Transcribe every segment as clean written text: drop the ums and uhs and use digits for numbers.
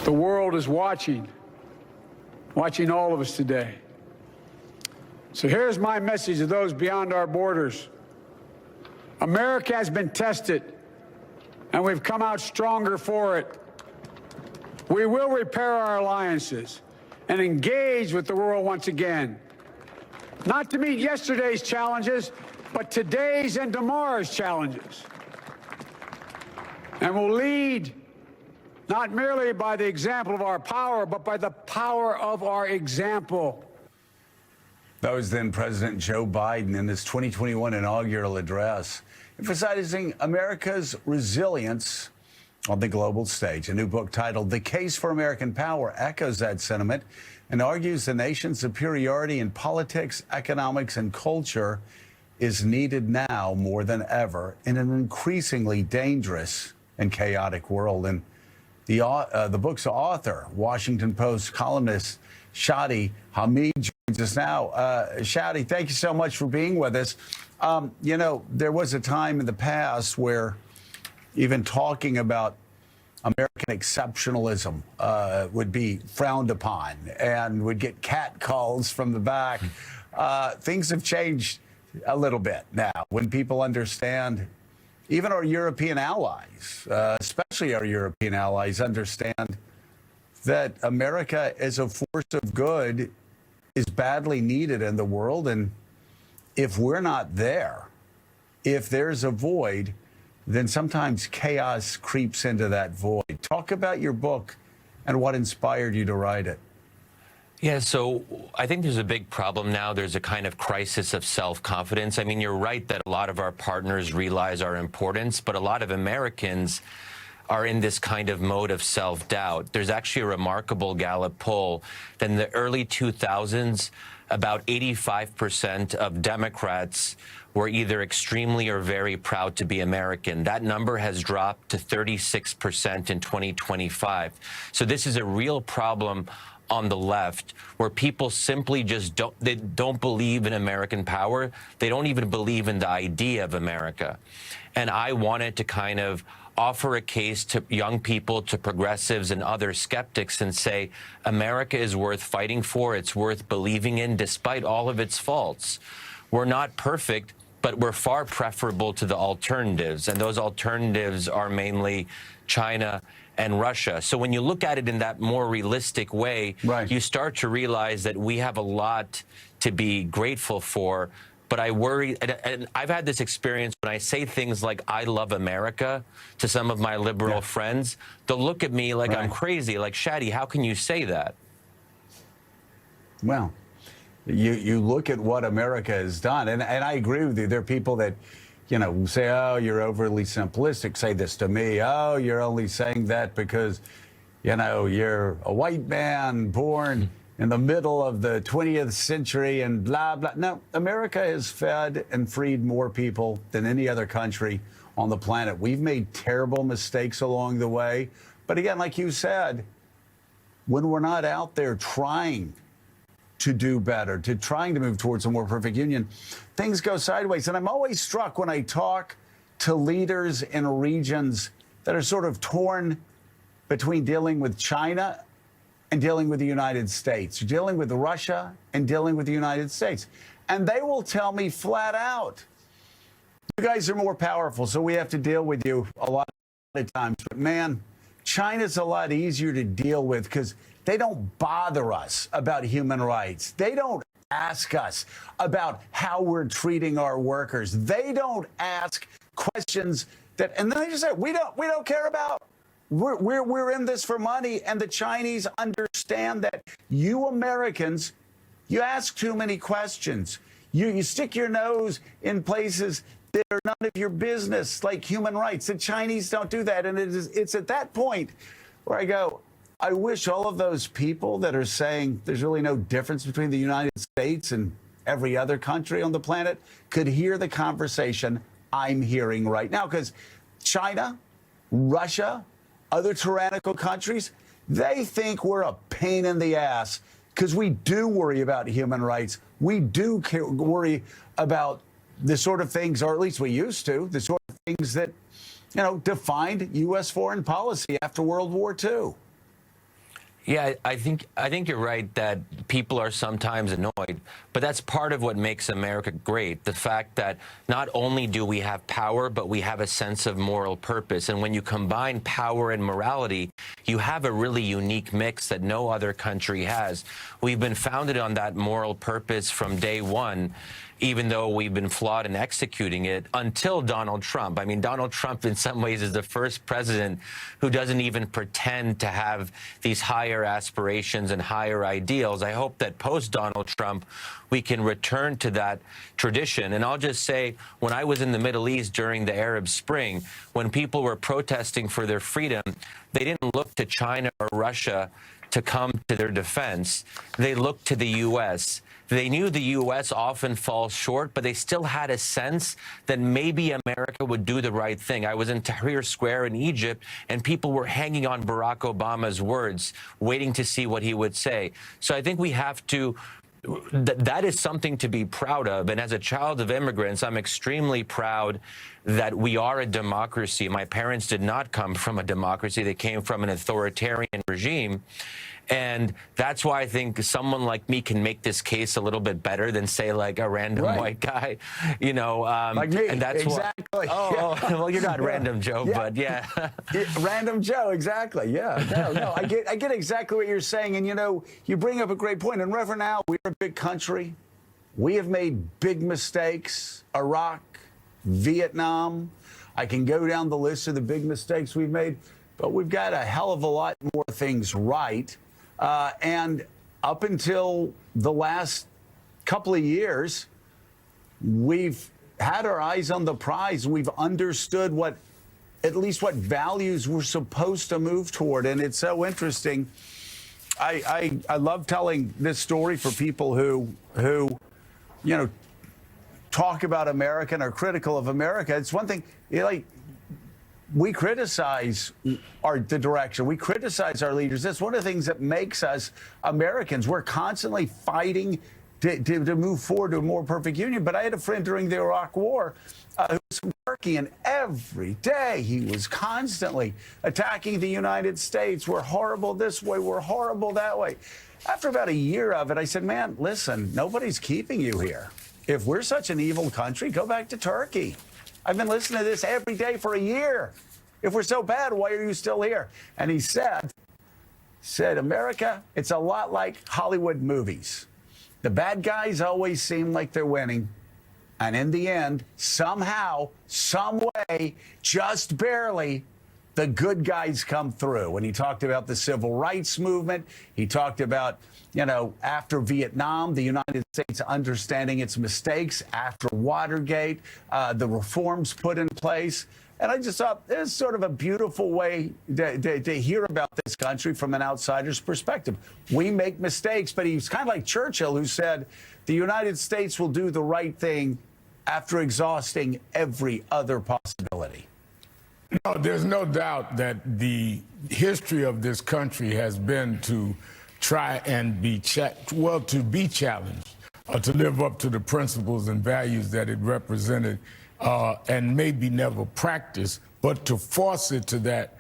The world is watching all of us today. So here's my message to those beyond our borders. America has been tested, and we've come out stronger for it. We will repair our alliances and engage with the world once again, not to meet yesterday's challenges, but today's and tomorrow's challenges. And we'll lead not merely by the example of our power, but by the power of our example. That was then President Joe Biden in his 2021 inaugural address, emphasizing America's resilience on the global stage. A new book titled The Case for American Power echoes that sentiment and argues the nation's superiority in politics, economics, and culture is needed now more than ever in an increasingly dangerous and chaotic world. And the book's author, Washington Post columnist Shadi Hamid, joins us now. Shadi, thank you so much for being with us. You know, there was a time in the past where even talking about American exceptionalism would be frowned upon and would get catcalls from the back. Things have changed a little bit now when people understand. Even our European allies, especially our European allies, understand that America as a force of good is badly needed in the world. And if we're not there, if there's a void, then sometimes chaos creeps into that void. Talk about your book and what inspired you to write it. Yeah, so I think there's a big problem now. There's a kind of crisis of self-confidence. I mean, you're right that a lot of our partners realize our importance, but a lot of Americans are in this kind of mode of self-doubt. There's actually a remarkable Gallup poll that in the early 2000s, about 85% of Democrats were either extremely or very proud to be American. That number has dropped to 36% in 2025. So this is a real problem on the left, where people simply just don't believe in American power. They don't even believe in the idea of America. And I wanted to kind of offer a case to young people, to progressives and other skeptics, and say, America is worth fighting for. It's worth believing in, despite all of its faults. We're not perfect, but we're far preferable to the alternatives. And those alternatives are mainly China and Russia. So when you look at it in that more realistic way, right, you start to realize that we have a lot to be grateful for. But I worry, and I've had this experience when I say things like, I love America, to some of my liberal friends, they'll look at me like I'm crazy, like, Shadi, how can you say that? Well, you look at what America has done, and I agree with you. There are people that, you know, say, oh, you're overly simplistic, say this to me. Oh, you're only saying that because, you know, you're a white man born in the middle of the 20th century and blah, blah. No, America has fed and freed more people than any other country on the planet. We've made terrible mistakes along the way. But again, like you said, when we're not out there trying to do better, to trying to move towards a more perfect union, things go sideways. And I'm always struck when I talk to leaders in regions that are sort of torn between dealing with China and dealing with the United States, dealing with Russia and dealing with the United States. And they will tell me flat out, you guys are more powerful, so we have to deal with you a lot of times. But man, China's a lot easier to deal with because they don't bother us about human rights. They don't ask us about how we're treating our workers. They don't ask questions that, and then they just say, we don't care about. We're in this for money. And the Chinese understand that you Americans, you ask too many questions. You stick your nose in places that are none of your business, like human rights. The Chinese don't do that. And it's at that point where I go, I wish all of those people that are saying there's really no difference between the United States and every other country on the planet could hear the conversation I'm hearing right now. Because China, Russia, other tyrannical countries, they think we're a pain in the ass because we do worry about human rights. We do worry about the sort of things, or at least we used to, the sort of things that, you know, defined U.S. foreign policy after World War II. Yeah, I think you're right that people are sometimes annoyed, but that's part of what makes America great. The fact that not only do we have power, but we have a sense of moral purpose. And when you combine power and morality, you have a really unique mix that no other country has. We've been founded on that moral purpose from day one, even though we've been flawed in executing it until Donald Trump. I mean, Donald Trump, in some ways, is the first president who doesn't even pretend to have these higher aspirations and higher ideals. I hope that post-Donald Trump, we can return to that tradition. And I'll just say, when I was in the Middle East during the Arab Spring, when people were protesting for their freedom, they didn't look to China or Russia to come to their defense. They looked to the U.S. They knew the U.S. often falls short, but they still had a sense that maybe America would do the right thing. I was in Tahrir Square in Egypt, and people were hanging on Barack Obama's words, waiting to see what he would say. So I think we have to that is something to be proud of. And as a child of immigrants, I'm extremely proud that we are a democracy. My parents did not come from a democracy. They came from an authoritarian regime. And that's why I think someone like me can make this case a little bit better than, say, like a random white guy, you know. Like me, and that's exactly. Oh, well, you're not Random Joe, but yeah. Random Joe, exactly. Yeah, no, I get exactly what you're saying. And, you know, you bring up a great point. And Reverend Al, we're a big country. We have made big mistakes. Iraq, Vietnam. I can go down the list of the big mistakes we've made. But we've got a hell of a lot more things right. And up until the last couple of years, we've had our eyes on the prize. We've understood at least what values we're supposed to move toward. And it's so interesting. I love telling this story for people who, you know, talk about America and are critical of America. It's one thing, like, we criticize the direction. We criticize our leaders. That's one of the things that makes us Americans. We're constantly fighting to move forward to a more perfect union. But I had a friend during the Iraq War who was from Turkey, and every day he was constantly attacking the United States. We're horrible this way. We're horrible that way. After about a year of it, I said, man, listen, nobody's keeping you here. If we're such an evil country, go back to Turkey. I've been listening to this every day for a year. If we're so bad, why are you still here? And he said, America, it's a lot like Hollywood movies. The bad guys always seem like they're winning. And in the end, somehow, some way, just barely, the good guys come through. And he talked about the civil rights movement. He talked about, you know, after Vietnam, the United States understanding its mistakes, after Watergate, the reforms put in place. And I just thought this is sort of a beautiful way to hear about this country from an outsider's perspective. We make mistakes, but he's kind of like Churchill, who said the United States will do the right thing after exhausting every other possibility. No, there's no doubt that the history of this country has been to try and be challenged, to live up to the principles and values that it represented, and maybe never practiced, but to force it to that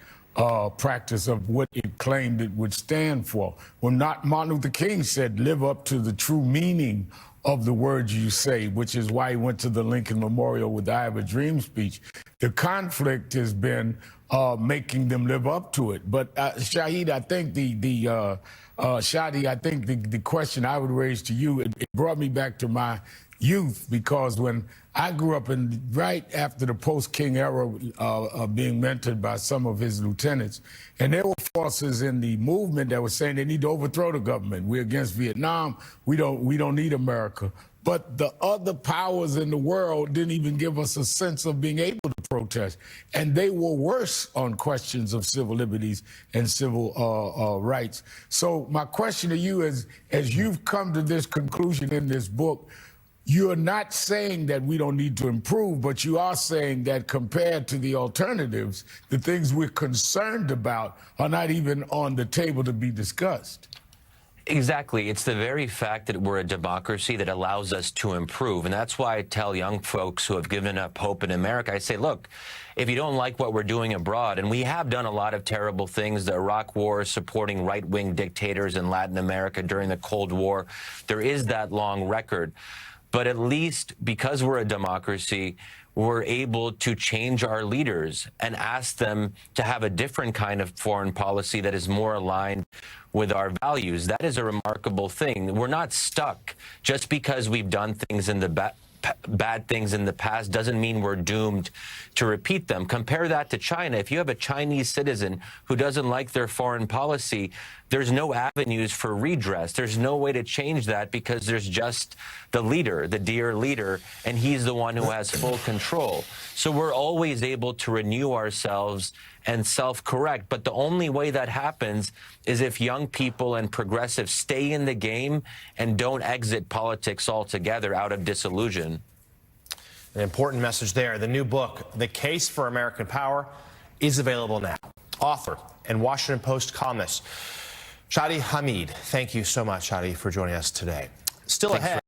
practice of what it claimed it would stand for. When Martin Luther King said, live up to the true meaning of the words you say, which is why he went to the Lincoln Memorial with the I Have a Dream speech. The conflict has been making them live up to it. But Shahid, I think Shadi, I think the question I would raise to you, it brought me back to my youth, because when I grew up right after the post-King era, being mentored by some of his lieutenants, and there were forces in the movement that were saying they need to overthrow the government. We're against Vietnam. We don't need America. But the other powers in the world didn't even give us a sense of being able to protest. And they were worse on questions of civil liberties and civil rights. So my question to you is, as you've come to this conclusion in this book, you're not saying that we don't need to improve, but you are saying that compared to the alternatives, the things we're concerned about are not even on the table to be discussed. Exactly. It's the very fact that we're a democracy that allows us to improve. And that's why I tell young folks who have given up hope in America, I say, look, if you don't like what we're doing abroad, and we have done a lot of terrible things, the Iraq War, supporting right-wing dictators in Latin America during the Cold War, there is that long record. But at least because we're a democracy, we're able to change our leaders and ask them to have a different kind of foreign policy that is more aligned with our values. That is a remarkable thing. We're not stuck. Just because we've done things in the bad things in the past doesn't mean we're doomed to repeat them. Compare that to China. If you have a Chinese citizen who doesn't like their foreign policy, there's no avenues for redress. There's no way to change that because there's just the leader, the dear leader, and he's the one who has full control. So we're always able to renew ourselves and self-correct. But the only way that happens is if young people and progressives stay in the game and don't exit politics altogether out of disillusion. An important message there. The new book, The Case for American Power, is available now. Author and Washington Post columnist Shadi Hamid. Thank you so much, Shadi, for joining us today. Still ahead.